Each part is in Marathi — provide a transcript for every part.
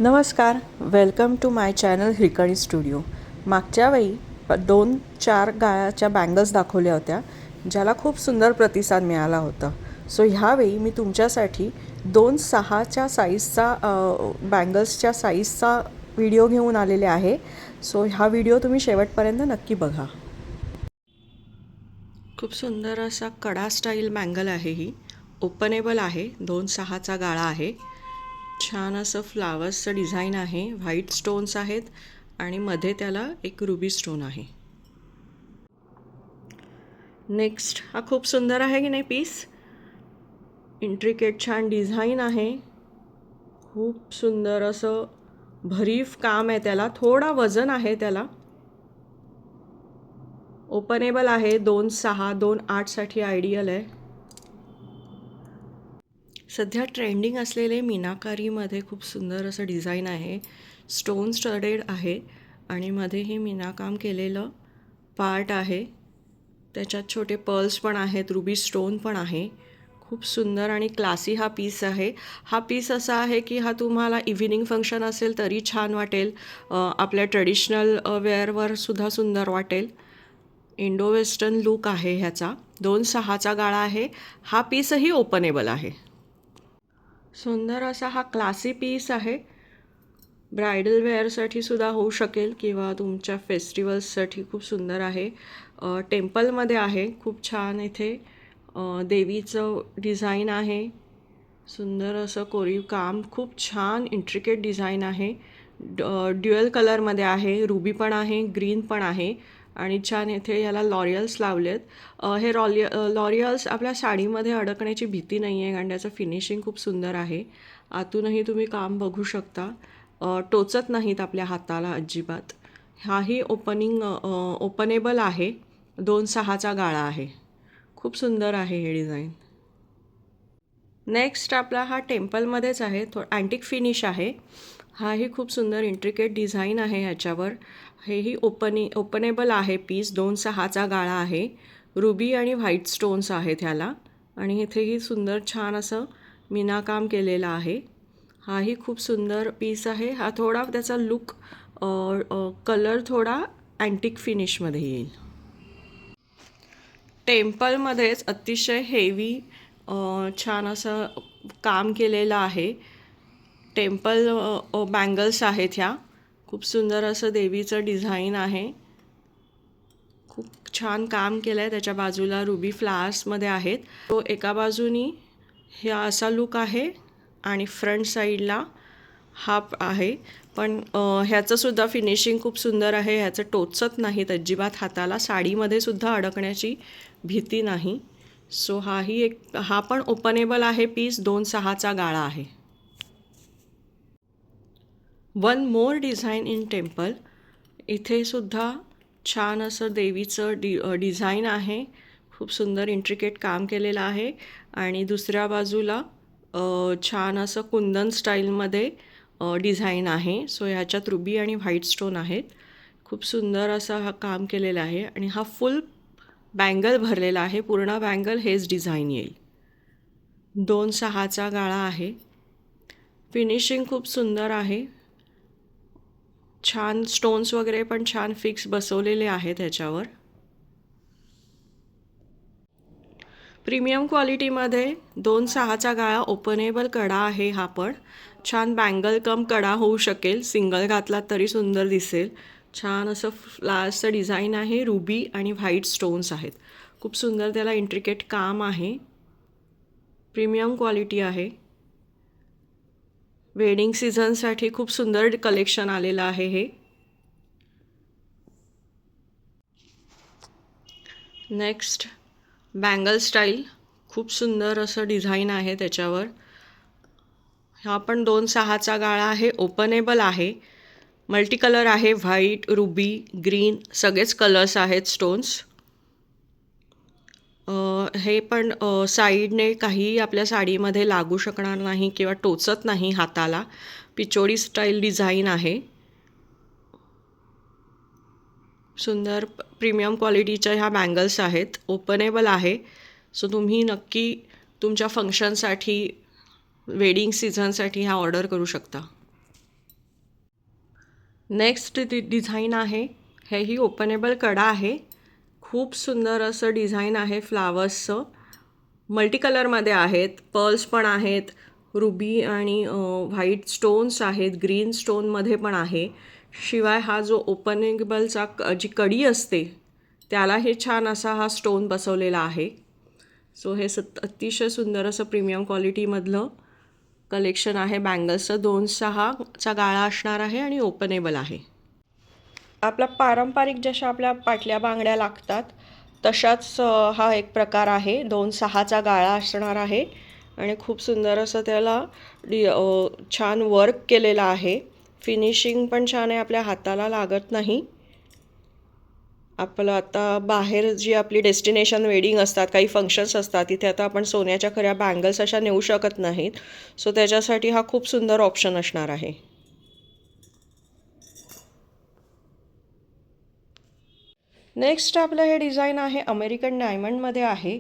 नमस्कार, welcome to my channel Hirkani studio. मागच्या वेळी 2-4 गाळाच्या बँगल्स दाखवल्या होत्या, ज्याला खूप सुंदर प्रतिसाद मिळाला होता. सो ह्यावेळी मी तुमच्यासाठी 2-6च्या साईजचा बँगल्सच्या साईजचा व्हिडिओ घेऊन आलेले आहे. सो हा व्हिडिओ तुम्ही शेवटपर्यंत नक्की बघा. खूप सुंदर असा कडा स्टाईल बँगल आहे. ही ओपनेबल आहे. 2-6चा गाळा आहे. छान असं फ्लावर्सचं डिझाईन आहे. व्हाईट स्टोन्स आहेत आणि मध्ये त्याला एक रुबी स्टोन आहे. नेक्स्ट हा खूप सुंदर आहे की नाही पीस. इंट्रिकेट छान डिझाईन आहे. खूप सुंदर असं भरीव काम आहे. त्याला थोडा वजन आहे. त्याला ओपनेबल आहे. 2-6 2-8साठी आयडियल आहे. सध्या ट्रेंडिंग असलेले मीनाकारीमध्ये खूप सुंदर असं डिझाईन आहे. स्टोन स्टडेड आहे आणि मध्येही मीनाकाम केलेलं पार्ट आहे. त्याच्यात छोटे पर्ल्स पण आहेत, रुबी स्टोन पण आहे. खूप सुंदर आणि क्लासी हा पीस आहे. हा पीस असा आहे की हा तुम्हाला इव्हिनिंग फंक्शन असेल तरी छान वाटेल. आपल्या ट्रेडिशनल वेअरवर सुद्धा सुंदर वाटेल. इंडो वेस्टर्न लुक आहे ह्याचा. 2-6चा गाळा आहे. हा पीसही ओपनेबल आहे. सुंदर असा हा क्लासी पीस आहे. ब्रायडल वेअरसाठी सुद्धा होऊ शकेल किंवा तुमच्या फेस्टिवल्ससाठी खूप सुंदर आहे. टेम्पलमध्ये आहे. खूप छान इथे देवीचं डिझाईन आहे. सुंदर असं कोरीव काम, खूप छान इंट्रिकेट डिझाईन आहे. ड्युअल कलरमध्ये आहे. रुबी पण आहे, ग्रीन पण आहे आणि छान इथे याला लॉरियल्स लावलेत. हे लॉरियल्स आपल्या साडीमध्ये अडकण्याची भीती नाही आहे, कारण त्याचं फिनिशिंग खूप सुंदर आहे. आतूनही तुम्ही काम बघू शकता. टोचत नाहीत आपल्या हाताला अजिबात. हाही ओपनेबल आहे. 2-6चा गाळा आहे. खूप सुंदर आहे हे डिझाईन. नेक्स्ट आपला हा टेम्पलमध्येच आहे. अँटिक फिनिश आहे. हाही खूप सुंदर इंट्रिकेट डिझाईन आहे ह्याच्यावर. हेही ओपनेबल आहे पीस. 2-6चा गाळा आहे. रुबी आणि व्हाईट स्टोन्स आहेत ह्याला आणि इथेही सुंदर छान असं मीनाकाम केलेलं आहे. हाही खूप सुंदर पीस आहे. हा थोडा त्याचा लुक कलर थोडा अँटिक फिनिशमध्ये येईल. टेम्पलमध्येच अतिशय हेवी छान असं काम केलेलं आहे. टेम्पल बँगल्स आहेत ह्या. खूप सुंदर असं देवीचं डिझाईन आहे. खूप छान काम केलं आहे. त्याच्या बाजूला रुबी फ्लावर्समध्ये आहेत. तो एका बाजूनी हा असा लुक आहे आणि फ्रंट साईडला हा आहे. पण ह्याचंसुद्धा फिनिशिंग खूप सुंदर आहे. ह्याचं टोचत नाहीत अजिबात हाताला. साडीमध्ये सुद्धा अडकण्याची भीती नाही. सो हा पण ओपनेबल आहे पीस. 2-6चा गाळा आहे. One more design in temple. इथे सुद्धा छान असं देवीचं डिझाईन आहे. खूप सुंदर इंट्रिकेट काम केलेलं आहे आणि दुसऱ्या बाजूला छान असं कुंदन स्टाईलमध्ये डिझाईन आहे. सो ह्याच्यात रुबी आणि व्हाईट स्टोन आहेत. खूप सुंदर असा हा काम केलेला आहे आणि हा फुल बँगल भरलेला आहे. पूर्ण बँगल हेच डिझाईन येईल. 2-6चा गाळा आहे. फिनिशिंग खूप सुंदर आहे. छान स्टोन्स वगैरे पण छान फिक्स बसवलेले आहेत ह्याच्यावर. प्रीमियम क्वालिटीमध्ये 2-6चा गाळा ओपनेबल कडा आहे. हा पण छान बँगल कम कडा होऊ शकेल. सिंगल घातला तरी सुंदर दिसेल. छान असं फ्लावर्सचं डिझाईन आहे. रुबी आणि व्हाईट स्टोन्स आहेत. खूप सुंदर त्याला इंट्रिकेट काम आहे. प्रीमियम क्वालिटी आहे. वेडिंग सीझनसाठी खूप सुंदर कलेक्शन आलेलं आहे हे. Next bangle style. खूप सुंदर असं डिझाईन आहे त्याच्यावर. हा पण 2-6चा गाळा आहे. ओपनेबल आहे. मल्टी कलर आहे. व्हाईट, रुबी, ग्रीन सगळेच कलर्स आहेत स्टोन्स. हे पण साईडने काही आपल्या साडीमध्ये लागू शकणार नाही किंवा टोचत नाही हाताला. पिचोडी स्टाईल डिझाईन आहे. सुंदर प्रीमियम क्वालिटीच्या ह्या बँगल्स आहेत. ओपनेबल आहे. सो तुम्ही नक्की तुमच्या फंक्शनसाठी, वेडिंग सीझनसाठी ह्या ऑर्डर करू शकता. नेक्स्ट डिझाईन आहे, हेही ओपनेबल कडा आहे. खूप सुंदर असं डिझाईन आहे फ्लावर्सचं. मल्टी कलरमध्ये आहेत, पर्ल्स पण आहेत, रुबी आणि व्हाईट स्टोन्स आहेत, ग्रीन स्टोनमध्ये पण आहे. शिवाय हा जो ओपनेबलचा जी कडी असते त्याला हे छान असा हा स्टोन बसवलेला आहे. सो हे अतिशय सुंदर असं प्रीमियम क्वालिटीमधलं कलेक्शन आहे बँगल्सचं. 2.6चा गाळा असणार आहे आणि ओपनेबल आहे. आपला पारंपरिक जशा आपल्या पाटल्या बांगड्या लागतात तशाच हा एक प्रकार आहे. 2.6चा गाळा असणार आहे आणि खूप सुंदर असं त्याला छान वर्क केलेलं आहे. फिनिशिंग पण छान आहे, आपल्या हाताला लागत नाही. आपलं आता बाहेर जी आपली डेस्टिनेशन वेडिंग असतात, काही फंक्शन्स असतात, तिथे आता आपण सोन्याच्या खऱ्या बँगल्स अशा नेऊ शकत नाहीत. सो त्याच्यासाठी हा खूप सुंदर ऑप्शन असणार आहे. नेक्स्ट आपलं हे डिझाईन आहे अमेरिकन डायमंडमध्ये आहे.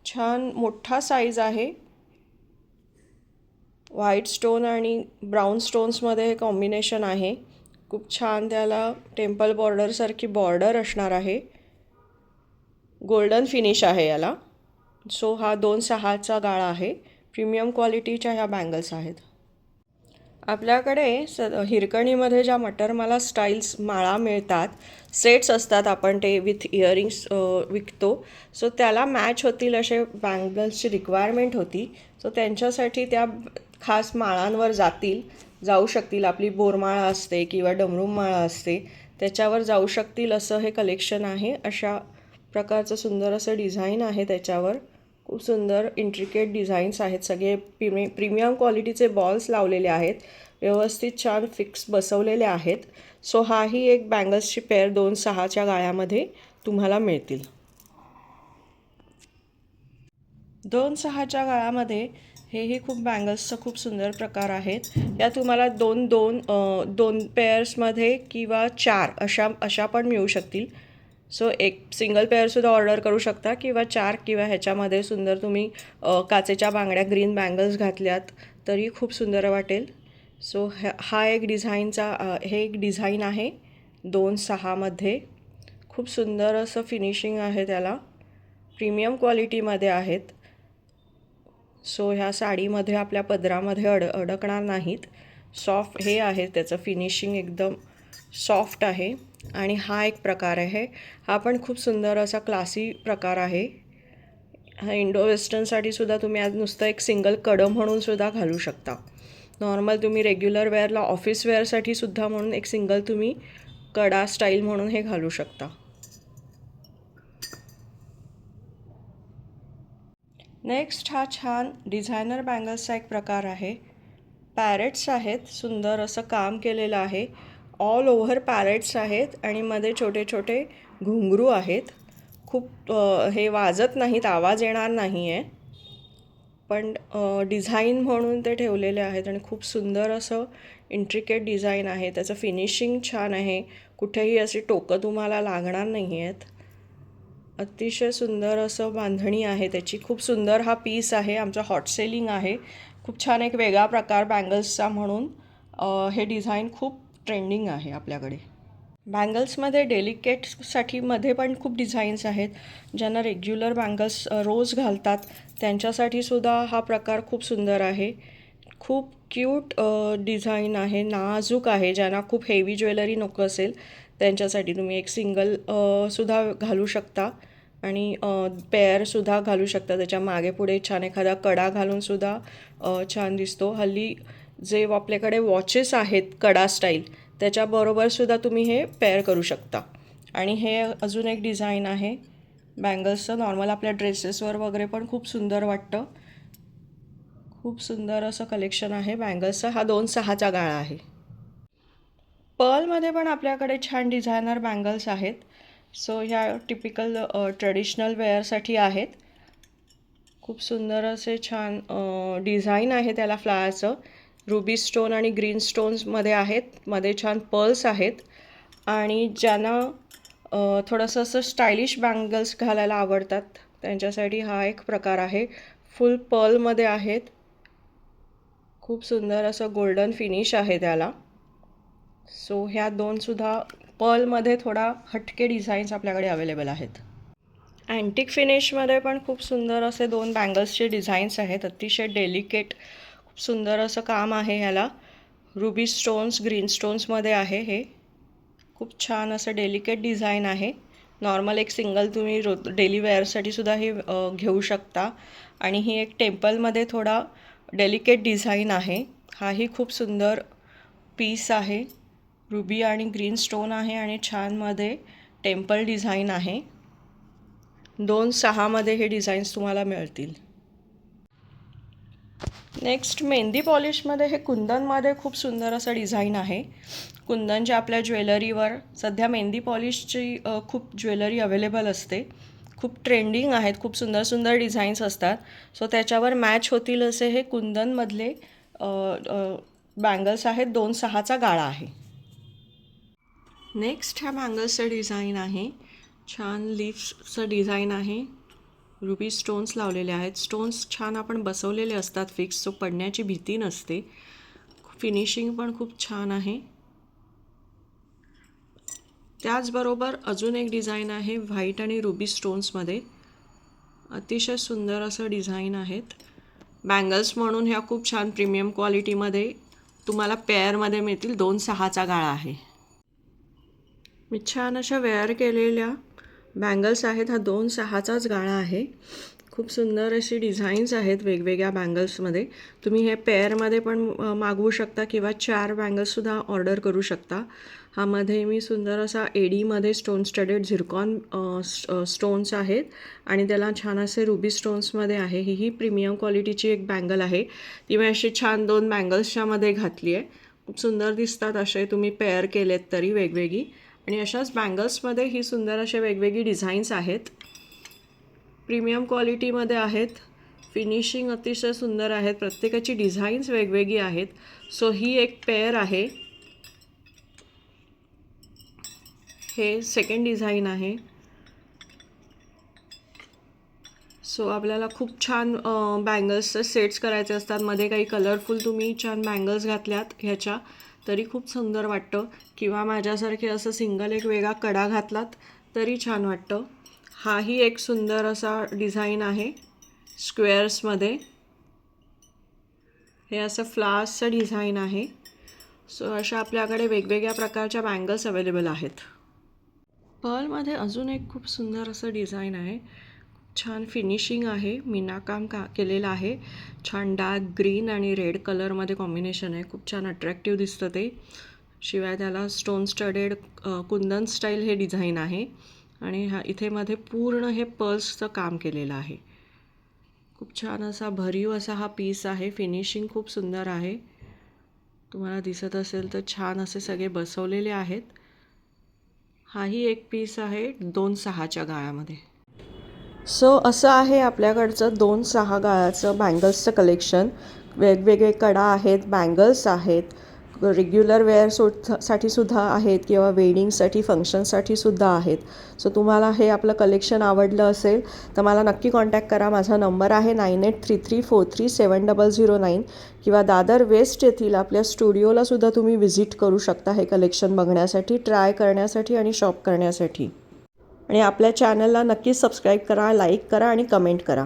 छान मोठा साईज आहे. व्हाईट स्टोन आणि ब्राऊन स्टोन्समध्ये हे कॉम्बिनेशन आहे. खूप छान त्याला टेम्पल बॉर्डरसारखी बॉर्डर असणार आहे. गोल्डन फिनिश आहे याला. सो हा 2.6चा गाळा आहे. प्रीमियम क्वालिटीच्या ह्या बँगल्स आहेत. आपल्याकडे हिरकणीमध्ये ज्या मटरमाला स्टाईल्स माळा मिळतात, सेट्स असतात, आपण ते विथ इयरिंग्स विकतो. सो त्याला मॅच होतील असे बँगल्सची रिक्वायरमेंट होती. सो त्यांच्यासाठी त्या खास माळांवर जाऊ शकतील. आपली बोरमाळा असते किंवा डमरूम माळा असते, त्याच्यावर जाऊ शकतील असं हे कलेक्शन आहे. अशा प्रकारचं सुंदर असं डिझाईन आहे त्याच्यावर. खूप सुंदर इंट्रिकेट डिझाईन्स आहेत. सगळे प्रीमियम क्वालिटीचे बॉल्स लावलेले आहेत, व्यवस्थित छान फिक्स बसवलेले आहेत. सो हाही एक बँगल्सची पेअर 2.6च्या गाळ्यामध्ये तुम्हाला मिळतील. 2.6च्या गाळ्यामध्ये हेही खूप बँगल्सचं खूप सुंदर प्रकार आहेत. या तुम्हाला दोन पेअर्समध्ये किंवा 4 अशा पण मिळू शकतील. सो एक सिंगल पेअरसुद्धा ऑर्डर करू शकता किंवा 4 किंवा ह्याच्यामध्ये सुंदर तुम्ही काचेच्या बांगड्या ग्रीन बँगल्स घातल्यात तरी खूप सुंदर वाटेल. सो हा एक हे एक डिझाईन आहे 2.6मध्ये. खूप सुंदर असं फिनिशिंग आहे त्याला. प्रीमियम क्वालिटीमध्ये आहेत. सो ह्या साडीमध्ये आपल्या पदरामध्ये अडकणार नाहीत. सॉफ्ट हे आहे, त्याचं फिनिशिंग एकदम सॉफ्ट आहे. आणि हा एक प्रकार आहे, हा पण खूप सुंदर असा क्लासी प्रकार आहे. हा इंडो वेस्टर्नसाठी सुद्धा तुम्ही आज नुसतं एक सिंगल कडं म्हणून सुद्धा घालू शकता. नॉर्मल तुम्ही रेग्युलर वेअरला ऑफिस वेअरसाठी सुद्धा म्हणून एक सिंगल तुम्ही कडा स्टाईल म्हणून हे घालू शकता. नेक्स्ट हा छान डिझायनर बँगल्सचा एक प्रकार आहे. पॅरेट्स आहेत, सुंदर असं काम केलेलं आहे. ऑल ओव्हर पॅरेट्स आहेत आणि मध्ये छोटे छोटे घुंगरू आहेत. खूप हे वाजत नाहीत, आवाज येणार नाही आहे, पण डिझाईन म्हणून ते ठेवलेले आहेत. आणि खूप सुंदर असं इंट्रिकेट डिझाईन आहे. त्याचं फिनिशिंग छान आहे, कुठेही अशी टोकं तुम्हाला लागणार नाही आहेत. अतिशय सुंदर असं बांधणी आहे त्याची. खूप सुंदर हा पीस आहे, आमचा हॉट सेलिंग आहे. खूप छान एक वेगळा प्रकार बँगल्सचा म्हणून हे डिझाईन खूप ट्रेंडिंग आहे आपल्याकडे. बँगल्समध्ये डेलिकेटसाठी मध्ये पण खूप डिझाईन्स आहेत. ज्यांना रेग्युलर बँगल्स रोज घालतात त्यांच्यासाठी सुद्धा हा प्रकार खूप सुंदर आहे. खूप क्यूट डिझाईन आहे, नाजूक आहे. ज्यांना खूप हेवी ज्वेलरी नको असेल त्यांच्यासाठी तुम्ही एक सिंगल सुद्धा घालू शकता आणि पेअरसुद्धा घालू शकता. त्याच्या मागे पुढे छान एखादा कडा घालूनसुद्धा छान दिसतो. हल्ली जे आपल्याकडे वॉचेस आहेत कडा स्टाईल, त्याच्याबरोबरसुद्धा तुम्ही हे पेअर करू शकता. आणि हे अजून एक डिझाईन आहे बँगल्सचं. नॉर्मल आपल्या ड्रेसेसवर वगैरे पण खूप सुंदर वाटतं. खूप सुंदर असं कलेक्शन आहे बँगल्सचं. हा 2.6चा गाळा आहे. पर्लमध्ये पण आपल्याकडे छान डिझायनर बँगल्स आहेत. सो ह्या टिपिकल ट्रेडिशनल वेअरसाठी आहेत. खूप सुंदर असे छान डिझाईन आहे त्याला फ्लावरचं. रुबी स्टोन आणि ग्रीन स्टोन्समध्ये आहेत. मध्ये छान पर्ल्स आहेत. आणि ज्यांना थोडंसं असं स्टायलिश बँगल्स घालायला आवडतात त्यांच्यासाठी हा एक प्रकार आहे. फुल पर्लमध्ये आहेत. खूप सुंदर असं गोल्डन फिनिश आहे त्याला. सो ह्या दोनसुद्धा पर्लमध्ये थोडा हटके डिझाईन्स आपल्याकडे अवेलेबल आहेत. अँटिक फिनिशमध्ये पण खूप सुंदर असे 2 बँगल्सचे डिझाईन्स आहेत. अतिशय डेलिकेट खूप सुंदर असं काम आहे ह्याला. रुबी स्टोन्स ग्रीन स्टोन्समध्ये आहे. हे खूप छान असं डेलिकेट डिझाईन आहे. नॉर्मल एक सिंगल तुम्ही डेली वेअरसाठी सुद्धा हे घेऊ शकता. आणि ही एक टेम्पलमध्ये थोडा डेलिकेट डिझाईन आहे. हाही खूप सुंदर पीस आहे. रुबी आणि ग्रीन स्टोन आहे आणि छानमध्ये टेम्पल डिझाईन आहे. 2,600 हे डिझाईन्स तुम्हाला मिळतील. नेक्स्ट मेहंदी पॉलिशमध्ये हे कुंदनमध्ये खूप सुंदर असं डिझाईन आहे. कुंदनच्या आपल्या ज्वेलरीवर सध्या मेहंदी पॉलिशची खूप ज्वेलरी अवेलेबल असते. खूप ट्रेंडिंग आहेत. खूप सुंदर सुंदर डिझाईन्स असतात. सो त्याच्यावर मॅच होतील असे हे कुंदनमधले बँगल्स आहेत. 2,600चा गाळा आहे. नेक्स्ट ह्या बँगल्सचं डिझाईन आहे. छान लीफ्सचं डिझाईन आहे. रुबी स्टोन्स लावलेले आहेत. स्टोन्स छान आपण बसवलेले असतात फिक्स, सो पडण्याची भीती नसते. फिनिशिंग पण खूप छान आहे. त्याचबरोबर अजून एक डिझाईन आहे व्हाईट आणि रुबी स्टोन्समध्ये. अतिशय सुंदर असं डिझाईन आहेत. बँगल्स म्हणून ह्या खूप छान प्रीमियम क्वालिटीमध्ये तुम्हाला पेअरमध्ये मिळतील. 2,600चा गाळा आहे. मी छान अशा वेअर केलेल्या बँगल्स आहेत. हा 2,600चाच गाळा आहे. खूप सुंदर अशी डिझाईन्स आहेत वेगवेगळ्या बँगल्समध्ये. तुम्ही हे पेअरमध्ये पण मागवू शकता किंवा 4 बँगल्ससुद्धा ऑर्डर करू शकता. ह्यामध्ये मी सुंदर असा एडीमध्ये स्टोन स्टडेड झिरकॉन स्टोन्स आहेत आणि त्याला छान असे रुबी स्टोन्समध्ये आहे. ही प्रीमियम क्वालिटीची एक बँगल आहे. ती मी अशी छान 2 बँगल्सच्यामध्ये घातली आहे. खूप सुंदर दिसतात असे तुम्ही पेअर केलेत तरी वेगवेगळी. आणि अशाच बँगल्समध्ये ही सुंदर असे वेगवेगळी डिझाईन्स आहेत. प्रीमियम क्वालिटीमध्ये आहेत. फिनिशिंग अतिशय सुंदर आहेत. प्रत्येकाची डिझाईन्स वेगवेगळी आहेत. सो ही एक पेअर आहे. हे सेकंड डिझाईन आहे. सो आपल्याला खूप छान बँगल्सचे सेट्स करायचे असतात. मध्ये काही कलरफुल तुम्ही छान बँगल्स घातल्यात ह्याच्या तरी खूप सुंदर वाटतं. किंवा माझ्यासारखे असं सिंगल एक वेगळा कडा घातलात तरी छान वाटतं. हाही एक सुंदर असा डिझाईन आहे स्क्वेअर्समध्ये. हे असं फ्लावर्सचं डिझाईन आहे. सो अशा आपल्याकडे वेगवेगळ्या प्रकारच्या बँगल्स अवेलेबल आहेत. पर्लमध्ये अजून एक खूप सुंदर असं डिझाईन आहे. छान फिनिशिंग आहे. मीनाकाम केलेलं आहे. छान डार्क ग्रीन आणि रेड कलरमध्ये कॉम्बिनेशन आहे. खूप छान अट्रॅक्टिव्ह दिसतं ते. शिवाय त्याला स्टोन स्टडेड कुंदन स्टाईल हे डिझाईन आहे. आणि इथे मध्ये पूर्ण हे पर्ल्सचं काम केलेलं आहे. खूप छान असा भरीव असा हा पीस आहे. फिनिशिंग खूप सुंदर आहे. तुम्हाला दिसत असेल तर छान असे सगळे बसवलेले आहेत. हाही एक पीस आहे 2,600च्या गाळ्यामध्ये. सो असं आहे आपल्याकडचं 2,600 गाळ्याचं बँगल्सचं कलेक्शन. वेगवेगळे कडा आहेत, बँगल्स आहेत, रेग्युलर साठी सुद्धा आहेत किंवा वेडिंगसाठी फंक्शनसाठी सुद्धा आहेत. सो तुम्हाला हे आपलं कलेक्शन आवडलं असेल तर मला नक्की कॉन्टॅक्ट करा. माझा नंबर आहे 9833437009 किंवा दादर वेस्ट येथील आपल्या स्टुडिओला सुद्धा तुम्ही व्हिजिट करू शकता हे कलेक्शन बघण्यासाठी, ट्राय करण्यासाठी आणि शॉप करण्यासाठी. आणि आपल्या चॅनलला नक्की सबस्क्राईब करा, लाईक करा आणि कमेंट करा.